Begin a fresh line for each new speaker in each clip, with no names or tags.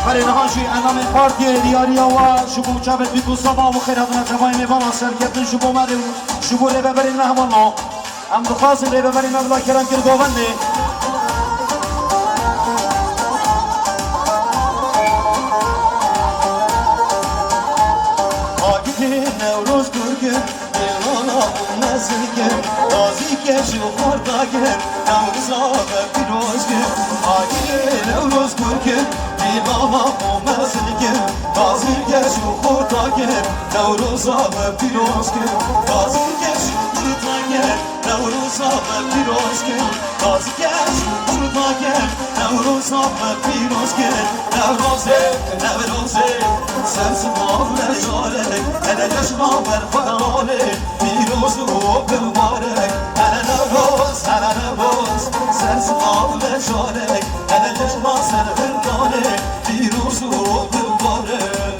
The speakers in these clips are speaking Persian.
برای نهانشوی انام پارتی دیاریا و شبو چابت بیتو صبا و خیرات نتوای میبانا شرکت شبو مده شبو لی ببرین مهمانا هم دخواستیم لی ببرین مبلا کرم کر گوونده آگیه نوروز گرگه دیرانا و نزدیکه تازی کشی و خورداگه نوروزا و پیروزگه آگیه نوروز گرگه بابا قومزی که تازی کشی و خورداگه نوروزا و پیروزگه تازی کشی و خورداگه نوروزا و پیروزگه تازی کشی و خورداگه نوروزا و پیروزگه نوروزه سرسما و نجاله انا جشما و فرانه پیروز و بمبارک انا نوروز سرسما و نجاله انا جشما سرفردانه پیروز و بمبارک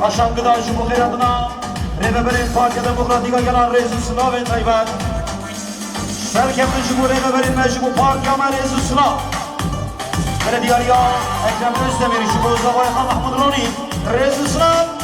Aşam gıda şu bu kheyratına Rebeberin Partiya Demokratika gelen reisi sınavın taybet Serkemli şu bu rebeberin mecbu partiya men reisi sınav Belediyariya Ekrem Özdemir şu bu Zavayhan Mahmud Roni reisi sınav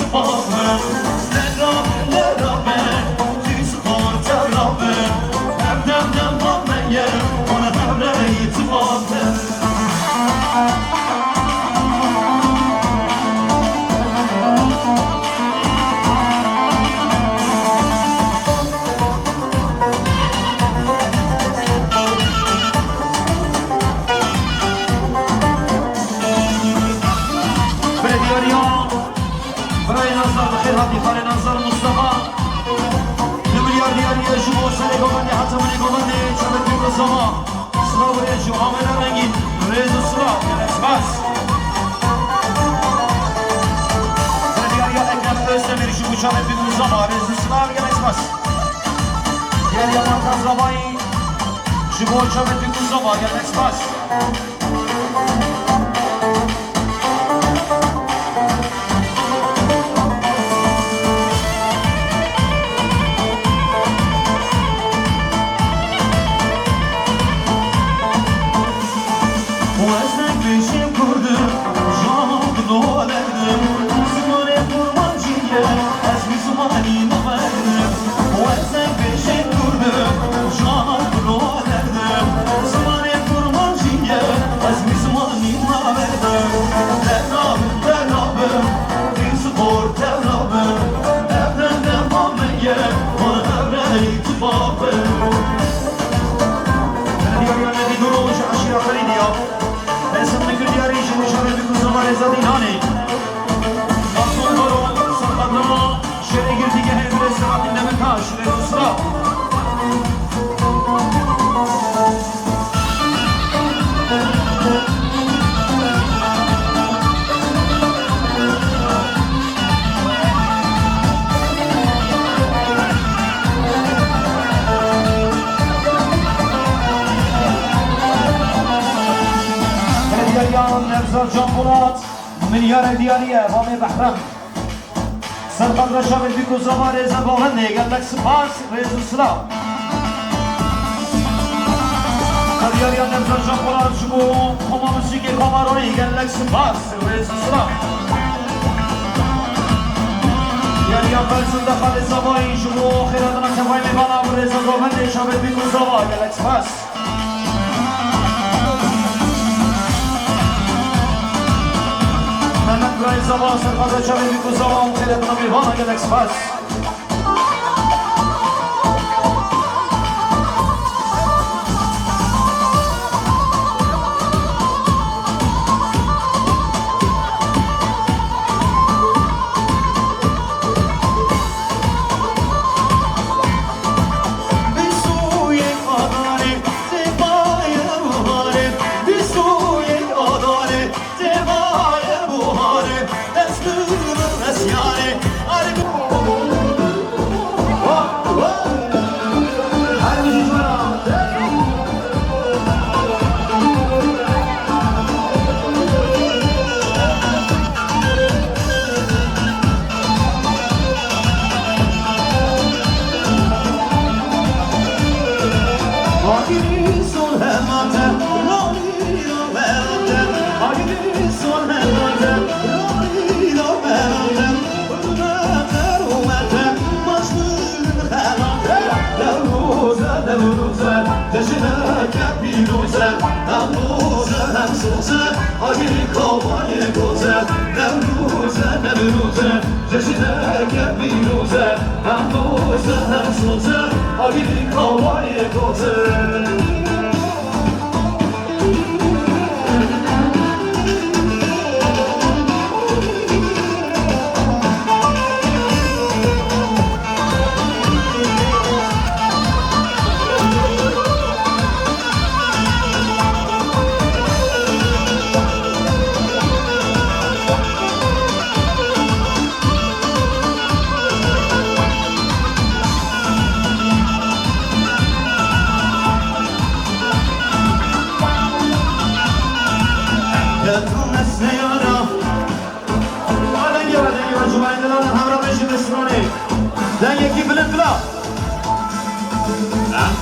sıfatım Lerabe Tüspor terabe Evden mameye Ona evre itibatım هادي خالي نصر مصطفى المليار ديالي يجوا سنغواني حتى من غواني شباب في السما صلاو يجوا عامل رنگين ريز الصلاة الاسباس ديالي اكرم özdemir şu şabab في السما ريز الصلاة الاسباس ديالي مرتضى زباي شباب شباب في السما الاسباس Can Murat Milyar Diyariye Vami Bahram Serkan Reşa ve Biko Zama Reza Boğanne Gelmek Spas Rezu Sıla Diyariye Nevzat Can Murat Şubu Koma Müsiki Komaroni Gelmek Spas Rezu Sıla Diyariye Felsin'de Khalid Zamayı Şubu Khiradına Kefay Mibana Reza Boğanne Şabet Biko Zama Gelmek Spas Mehmet Zaba, Serkan Reşa ve Biko Zaba Khiradına Mibana Gelmek Spas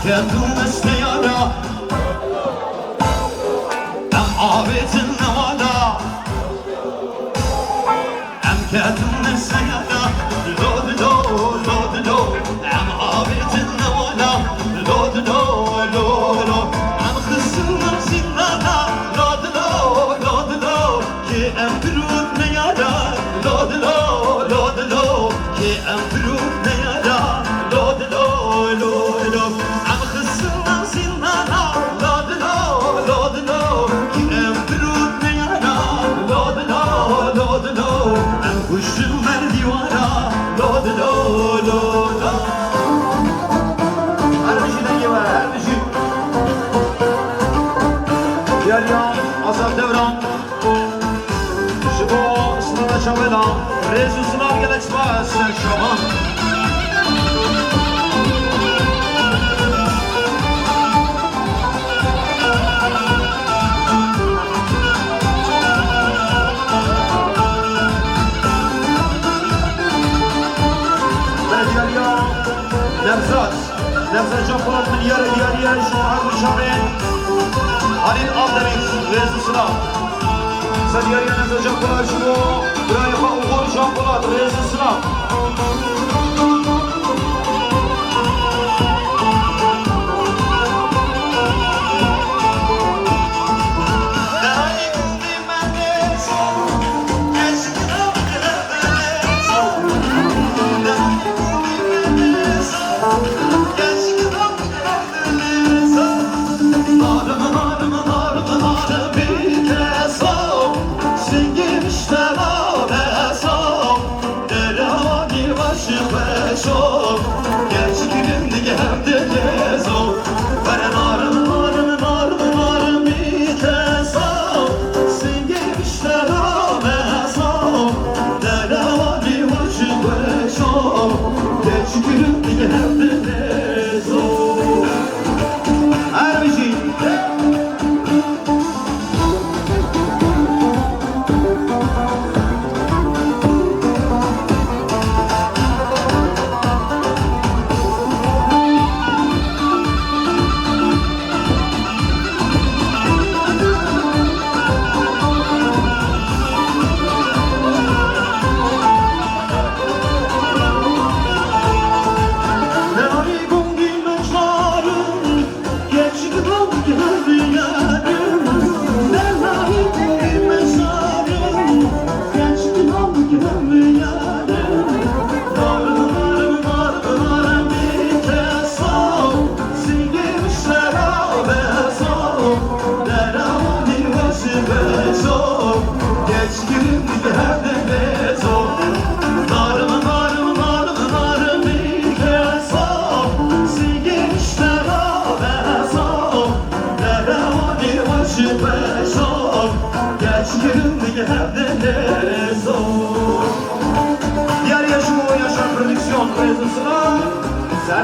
كدوم السيارة أم عابت النوالا أم كدوم السيارة أمبرو نيارا لود لو لو لو عم خصنا زينانا لود لو لود لو أمبرو نيارا لود لو لود لو عم خش المرديوارا لود لو لو لو
هرمشي دنگه هرمشي دیاریان آزاد دوران شبا سنانا چاوینا ریزو سنان گلک سپاس شما نفس جان پولاد ملیار دیاری شما هر مشاهدین حالین آبدمیز رئیس سنا سدیاری نفس جان پولاد شما برای خواه اوغور جان پولاد رئیس سنا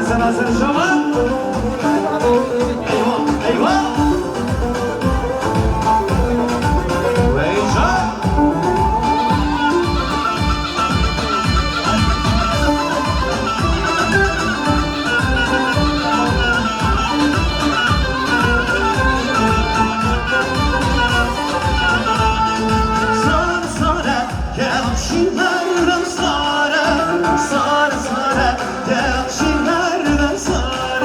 Sen hazır şaman Eyvah, eyvah Veycan Sar sara gel şunlardan sara Sar sara gel şunlardan sara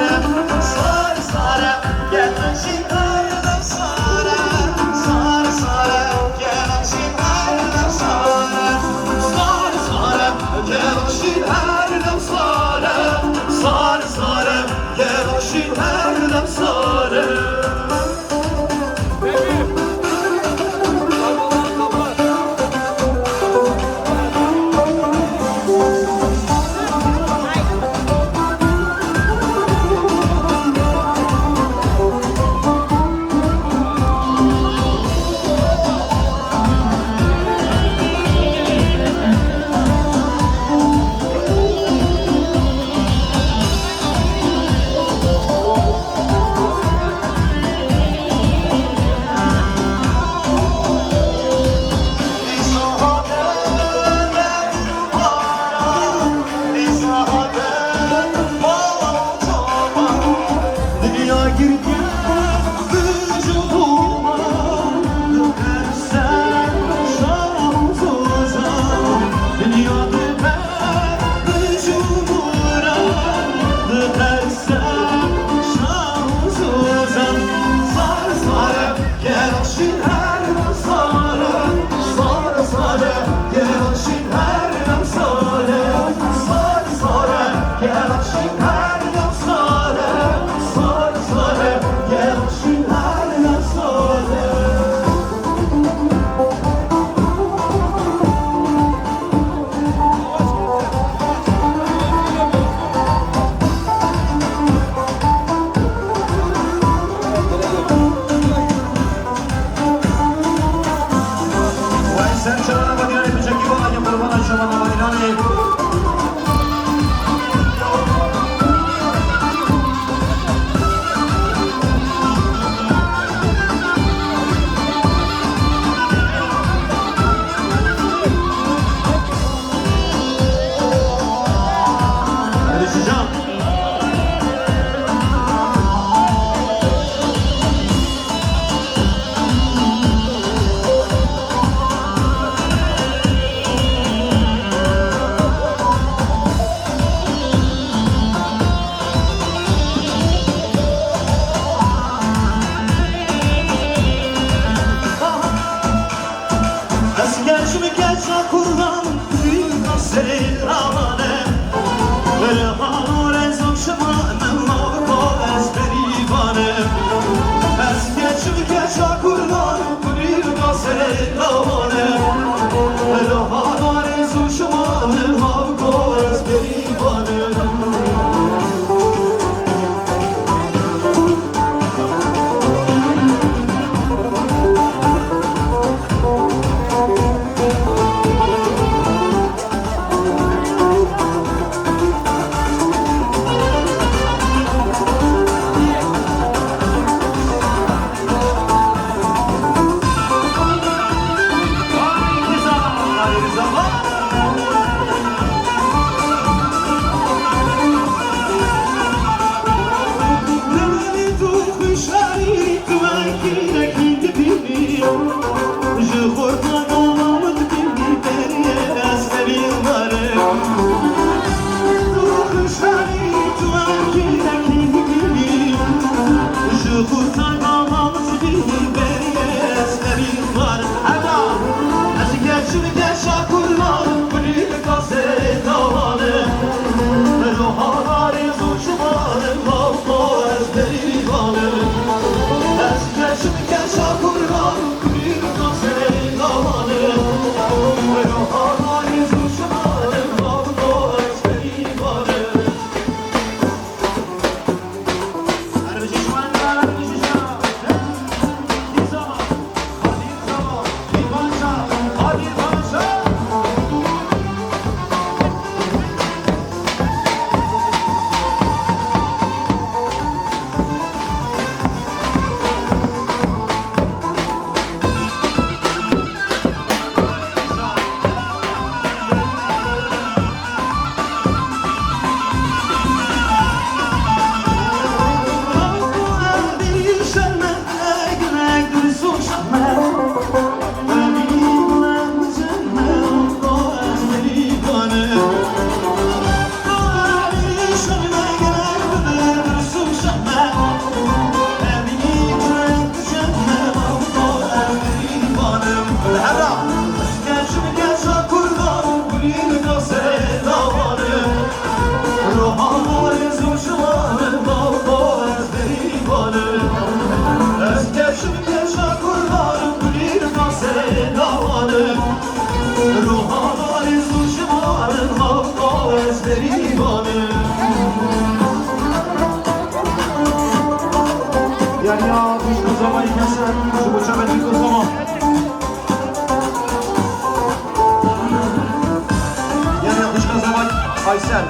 Aysel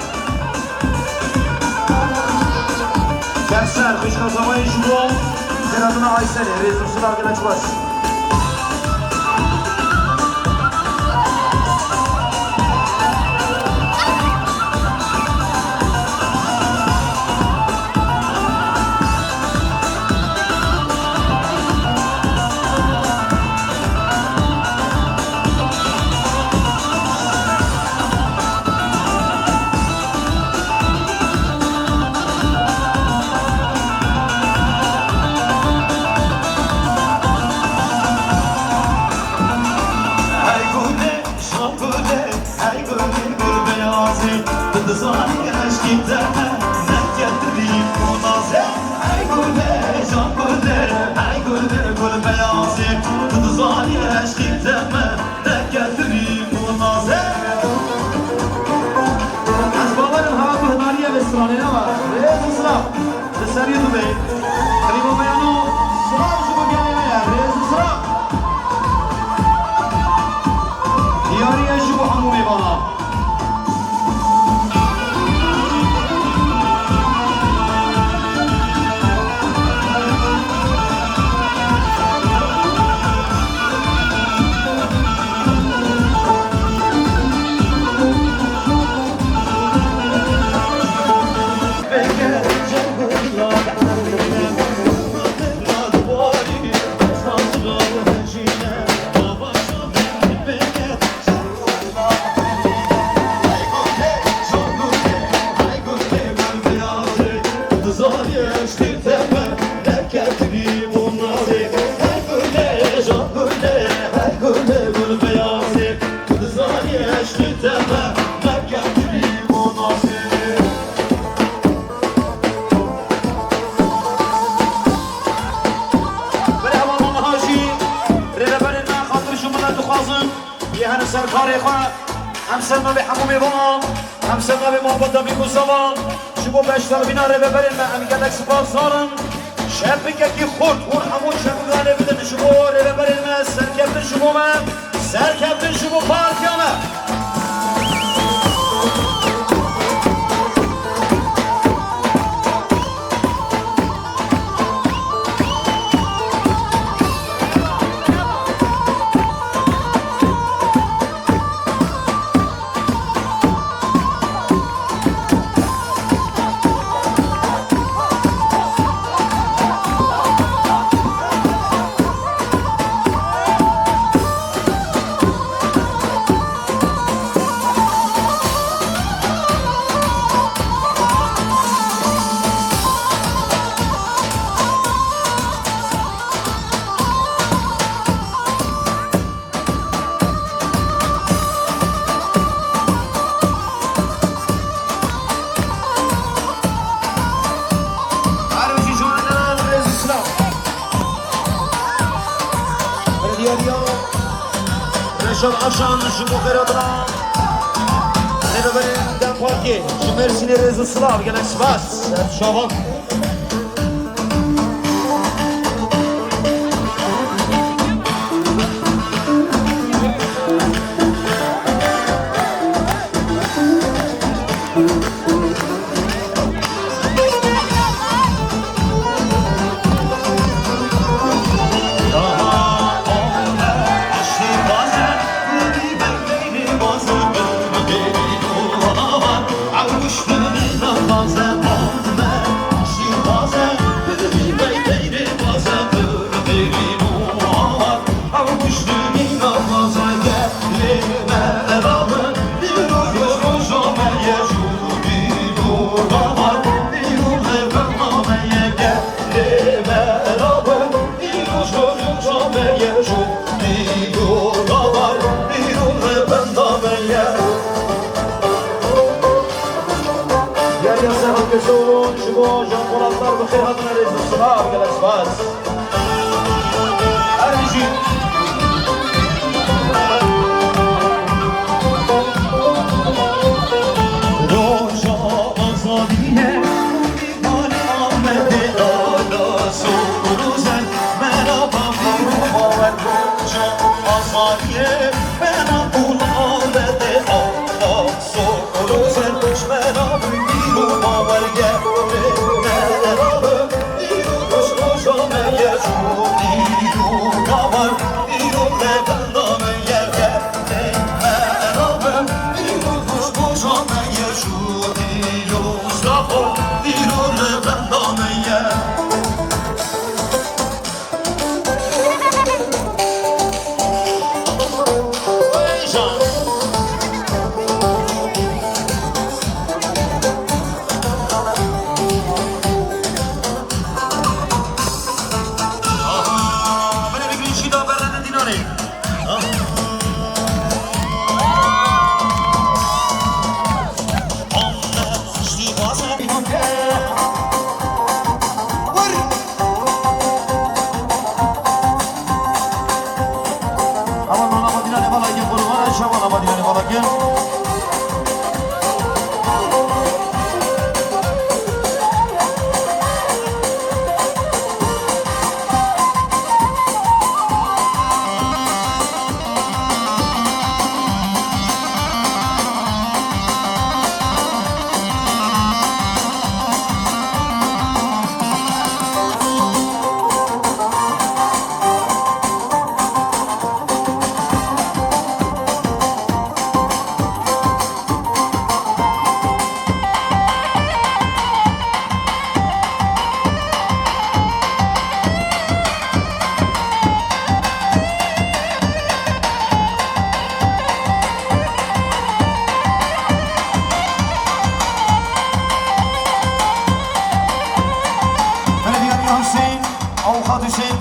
Gençler kış kazamayı şubu Sen adına Aysel Rezursun arkadaş baş
Hey gönül gül beyazı, kızı sana yaşlı عشقی دمه نگتری منازه ای گله جان گله ای گله گل بیازه تو دزانی عشقی دمه نگتری منازه
از باورم ها بهداری بسرانه نوار ریز سرا بسری دو بی قریبا بیانو سرا شبو بیانه ریز سرا دیاری شبو همو میبانا سرکار خواه هم سرنا به همو میبان هم سرنا به محبت دامی گوزوان شبو بشتر بینا رو ببرین من همیگه سپاس دارم شب بگه که خورد اون همون شبو گانه بدن شبو رو ببرین من سرکبتن شبو من سرکبتن شبو پارکیانه شب عشان شما خیراتنا نبرین دم پاکی شمرسین رزو سلاو گلک سپاس شابان شبو جان قرآن بخیر هاتون رئیس الصلاة گل اسفاس ارجی
روشا آزادیه ایمان آمده دادا سروزن مرا با بیرون باور روشا آزادیه مرا اون آمده دادا سروزن مرا بیرون باور گرده مرا بیرون روشا میشونی رو کامر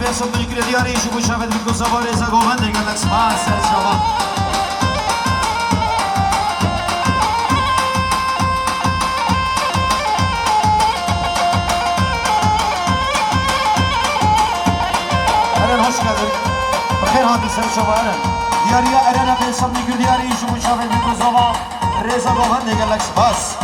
بحسب بنیکل دیاری شو شود میکو سوار رضا گوهند دیگر لکسپاس سر شما ارن hoş geldin. Bakır hadi sen şova eren. Diyariye erene bحسب بنیکل دیاری شو شود میکو سوار رضا گوهند دیگر لکسپاس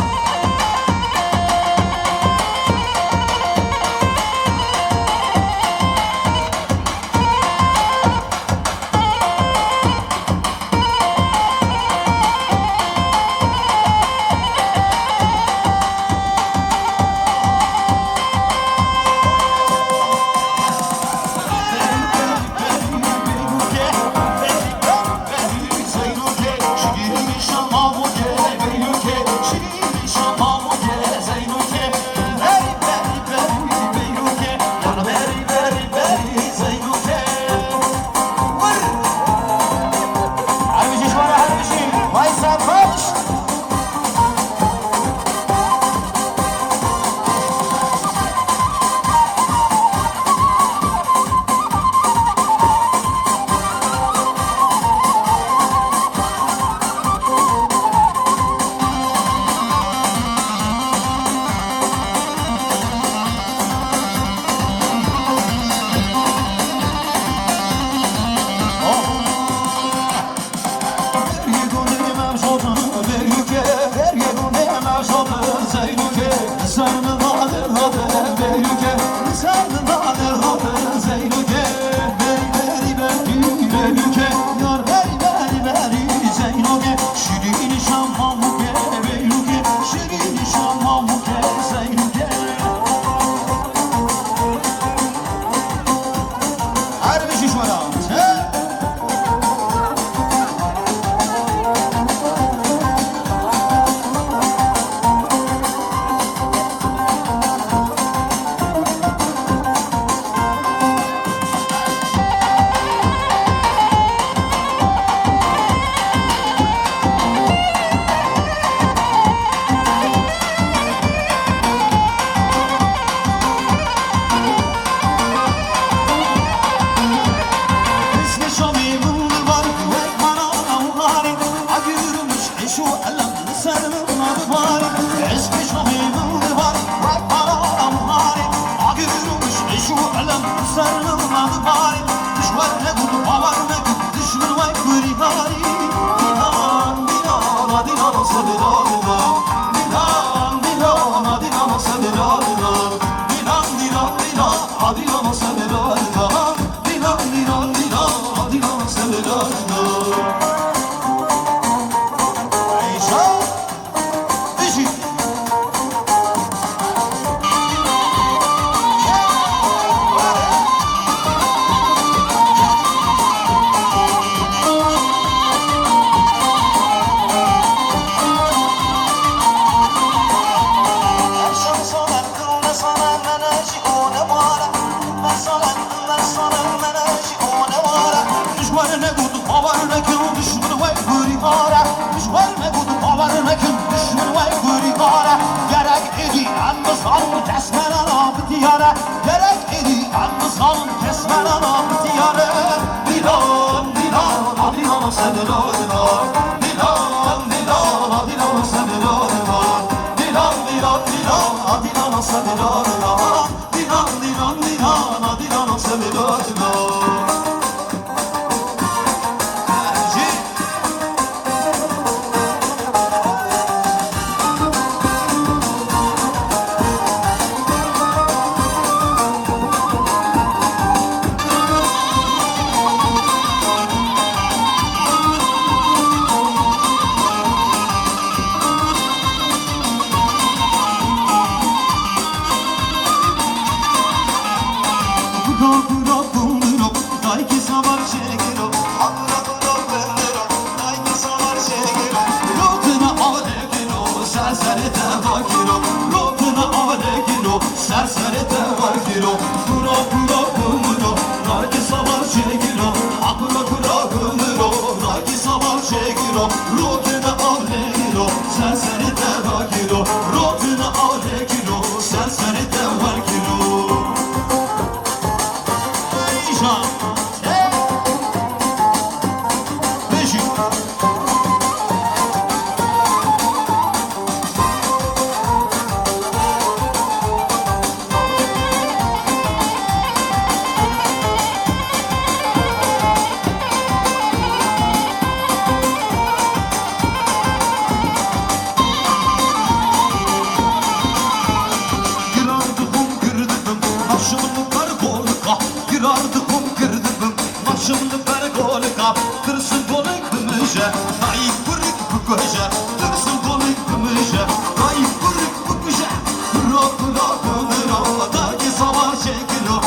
gümüşe Naif kırık bu koca Dırsın kolik gümüşe Naif kırık bu koca Bırak bırak bırak Daki savaş çekir o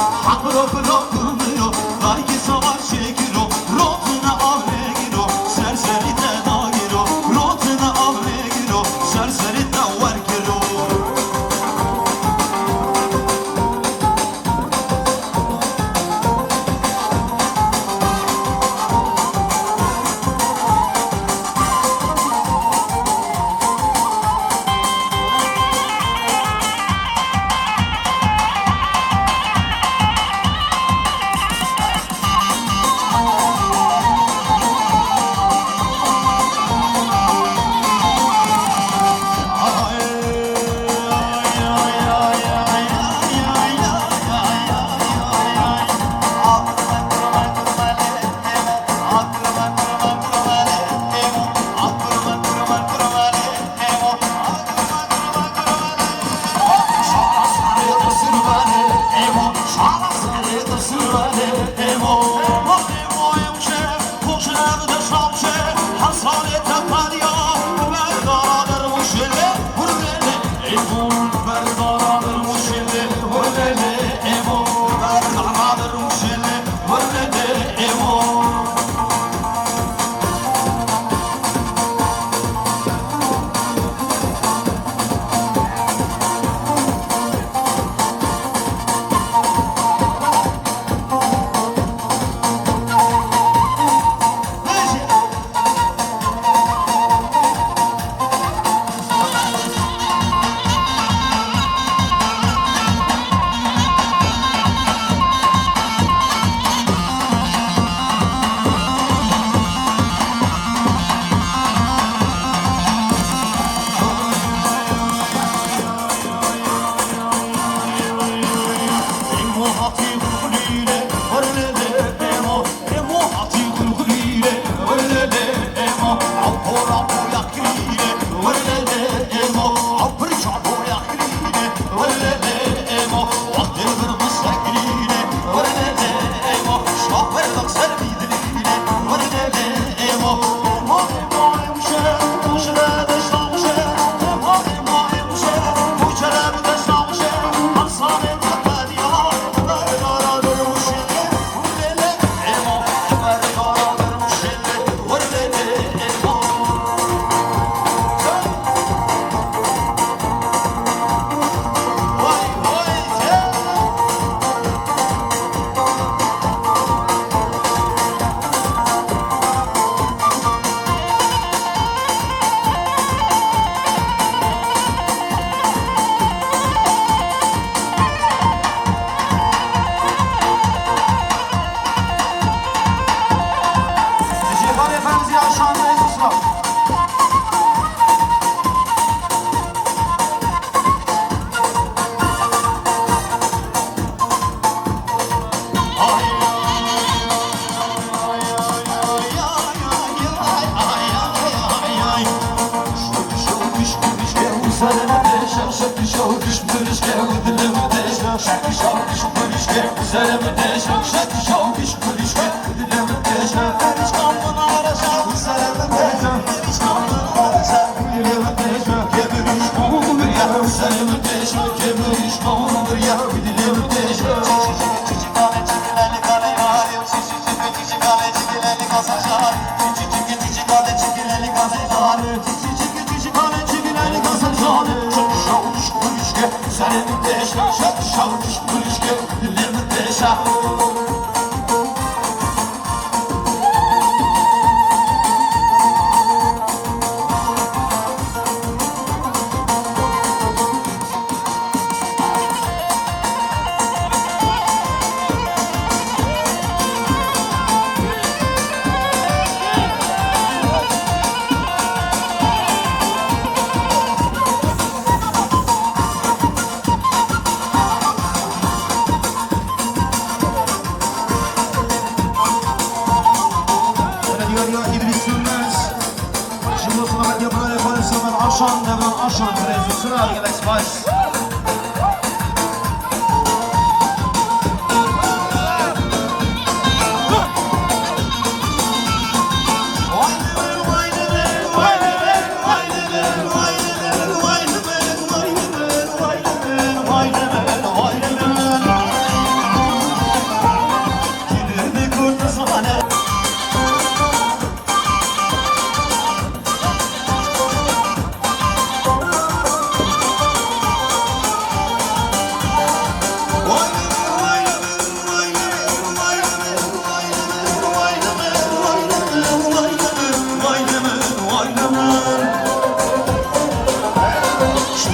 Bırak bırak bırak Daki savaş çekir o Rotuna avre gir o Serseri de da gir o Rotuna avre gir o Serseri de var gir o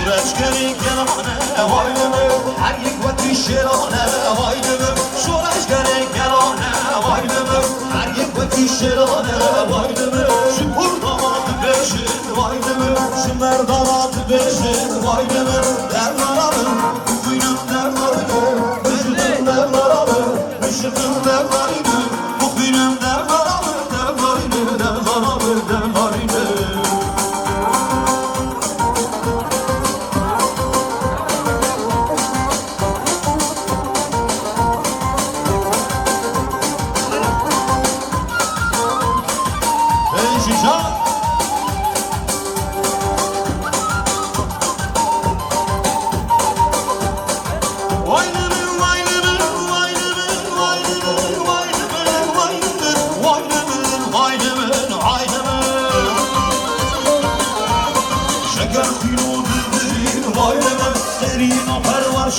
شورش گری گلانه وایدمه هر یک وقتی شیرانه وایدمه شورش گری گلانه وایدمه هر یک وقتی شیرانه وایدمه شپور داماد بشین وایدمه شمر داماد بشین وایدمه در مرامه بگوینم در مرامه بشکم در مرامه بشکم در مرامه بگوینم در مرامه در مرامه در مرامه در مرامه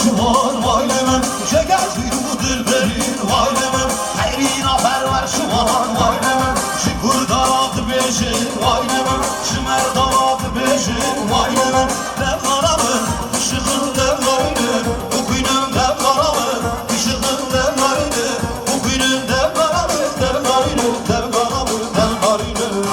شمار وایل من شگر فیرو دلبرین وایل من حیرینا پرور شمار وایل من شکر دارات بشین وایل من شمر دارات بشین وایل من دلغرامه شخن دلغرینه بکنم دلغرامه شخن دلغرینه بکنم دلغرامه دلغرینه دلغرامه دلغرینه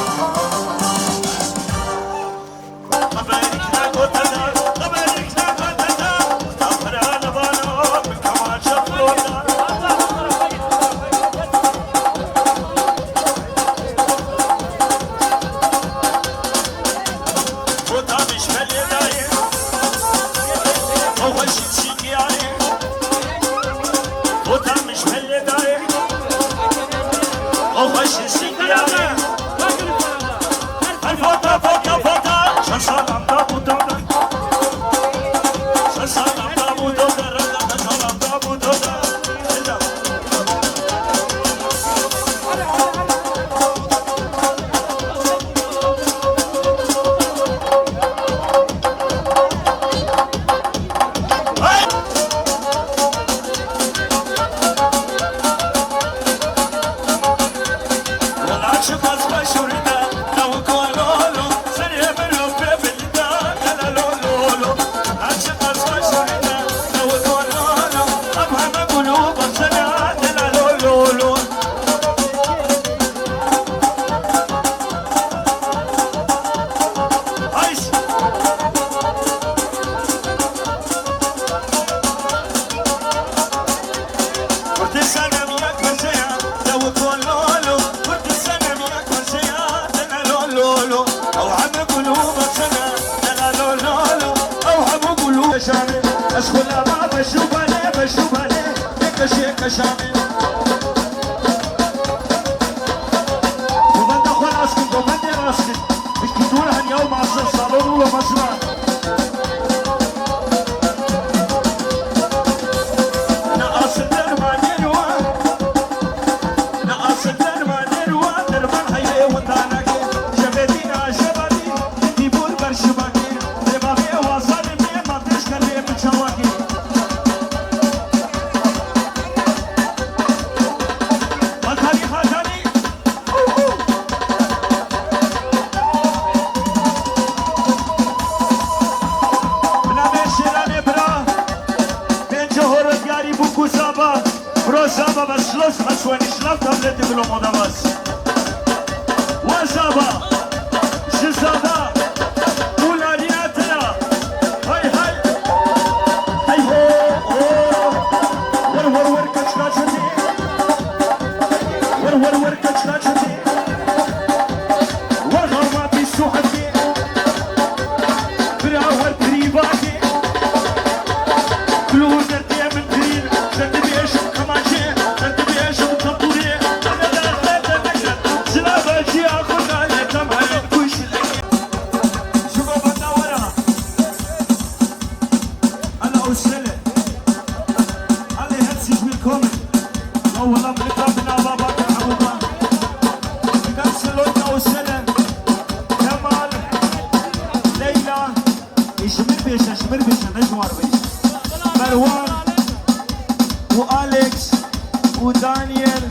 ودانيال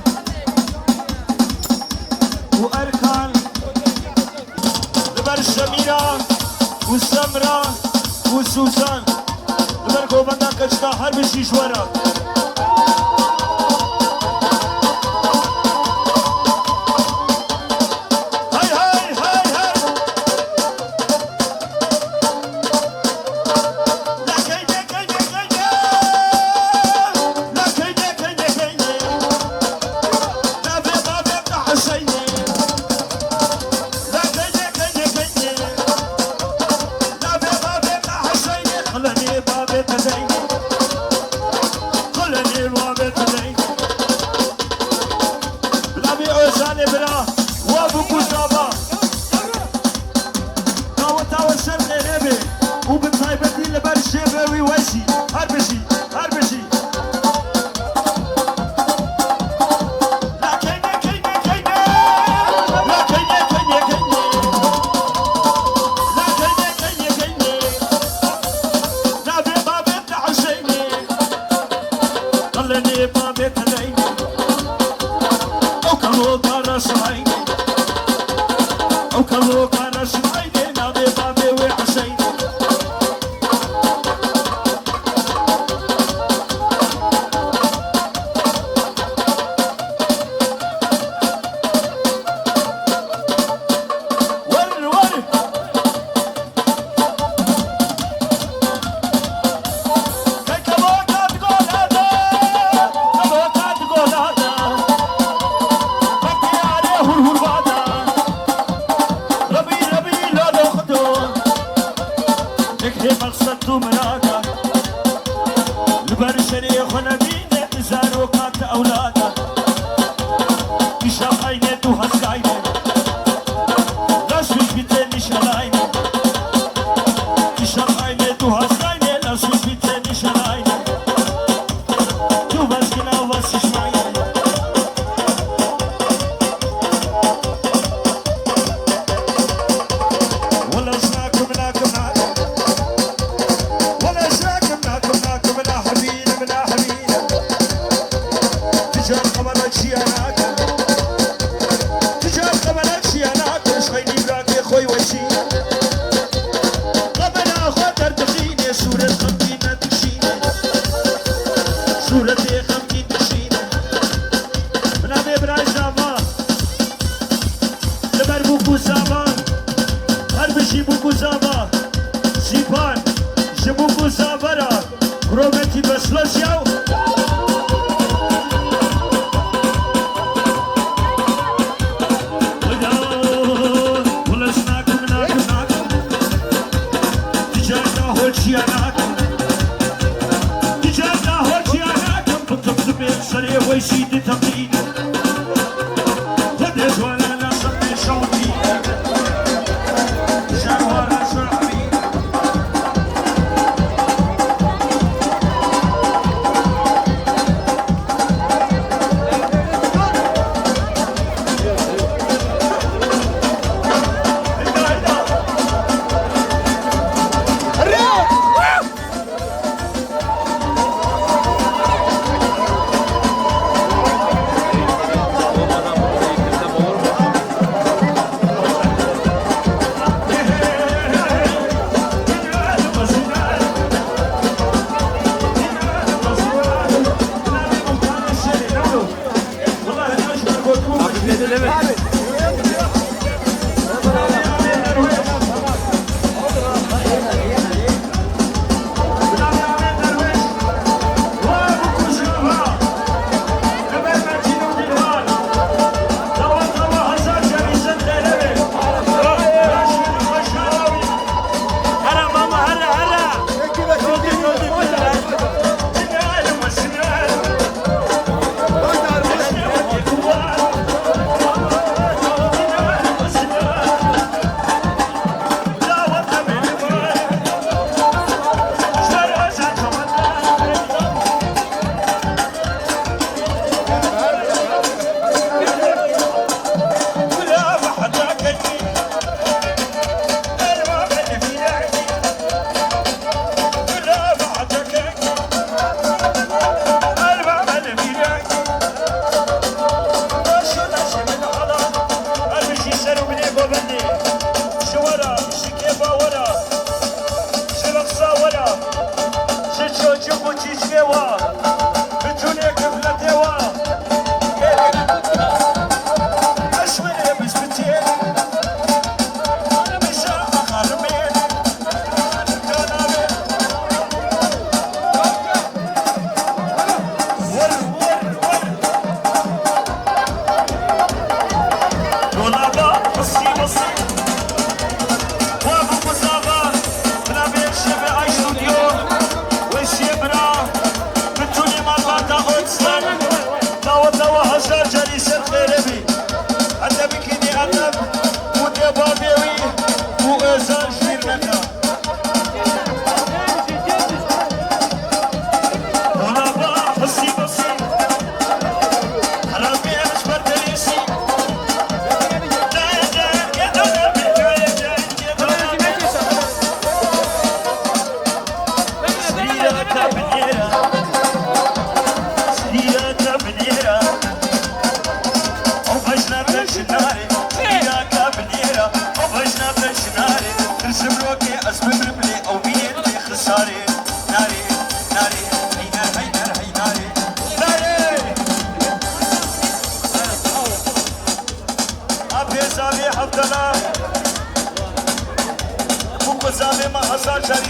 وأركان لبر سميرة والسمرة والسوسان لبركو بندان كشتا حرب الشيشورة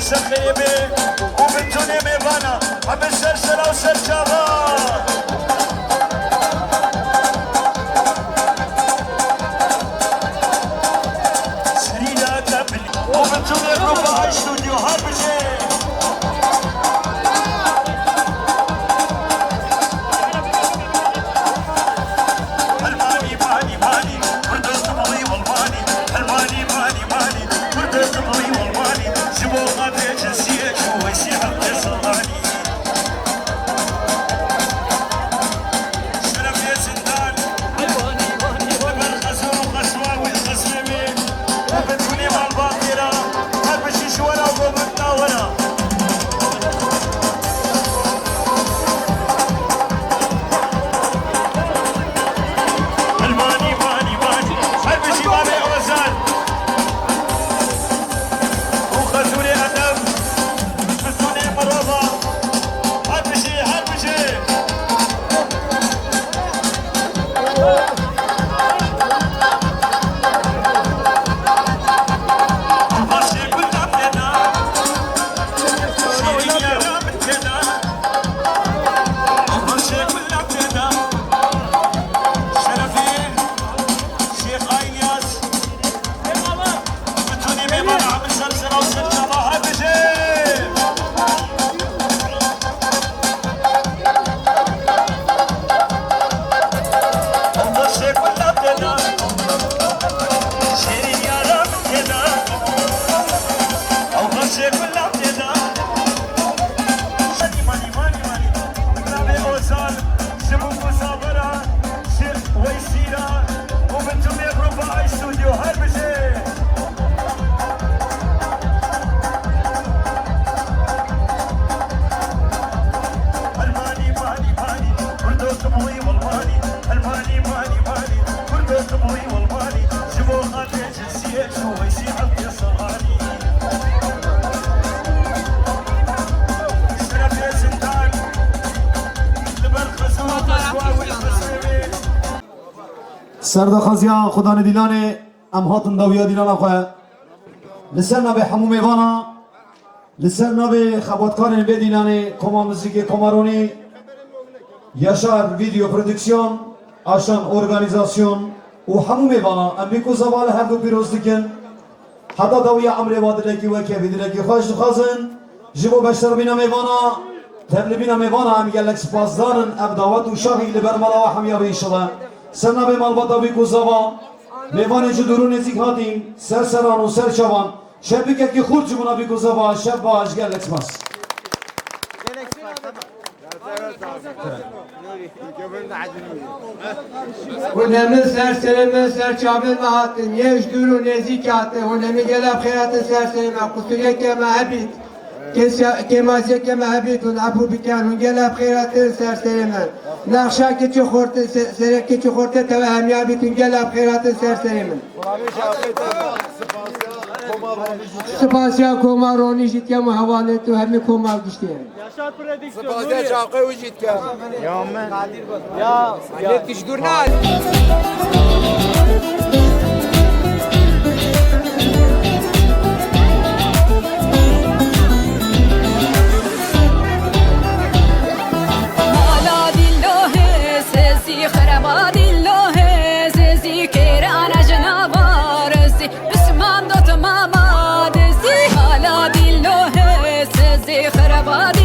سخيبي وبنتوني ميفانا عم السلسلة وسرجابا سرينا قبل وبنتوني روبا استوديو هربجي الماني ماني ماني وردوس مالي والماني الماني ماني ماني وردوس مالي والماني جبو غادي جنسية شو يسيح القصاني شرف يا سندان والغزو وغزواوي الغزوي وبنتوني مع الباطرة هربشي شوانا وقومتنا ورا الماني ماني ماني هربشي بابي أوزان وخزوني أدم خزوني مروضة هربشي هربشي البرشي كلها بينا شيرين يا رام بينا البرشي كلها بينا شرفي شيخ ايلياس بتوني ميمون عم سلسلة وسلسلة هربشي البرشي كلها بينا شيرين يا رام بينا البرشي كلها بينا ماني ماني ماني ماني رامي اوزان شبو مصابرة شيخ ويسيرة وبنتم يقربوا على استوديو هربشي الماني ماني ماني وردوس مالي والماني الماني ماني ماني وردوس مالي والماني جبو غادي جنسية شو يسيح القصاني شرف يا سندان لبرخزو وغزواوي الغزوي
سردخازیان خدا ندیلانه ام هاتن داویا دیلانه خواه لسر نبه همو میوانا لسر نبه خباتکارن به دیلانه کما موزیک کمارونی یاشار ویدیو پرودکسیون آشان ارگانیزاسیون و همو میوانا ام بیکو زوال هر دو پیروز دیکن حدا داویا عمره وادرکی و که ویدرکی خوش دخازن جبو بشتر بینا میوانا تبلی بینا میوانا هم گلک سپاس دارن اب دعوت و شاقی لبر ملا و همیابه ایشالا سرنا به مالباتا بیکو زوا میوان جو درون نزیک هاتیم سر سران و سر چوان شب بکت که خورد جمونا بیکو زوا شب باش گلک سپاس
ونمی سرسرم سرچابل مهاتن یش دورو نزیک هاته ونمی گلاب خیرات سرسرم قصوریه که محبید که مازیه که محبید ون ابو بکن ون گلاب خیرات سرسرم نقشه که چه خورته سره که چه خورته تو همیابید ون گلاب خیرات سرسرم سپاسیا کومارونی جیت که محواله تو همی کومار گشتیم
سپاسیا شاقه و جیت که یا من یا لیتش دورنال
خرابات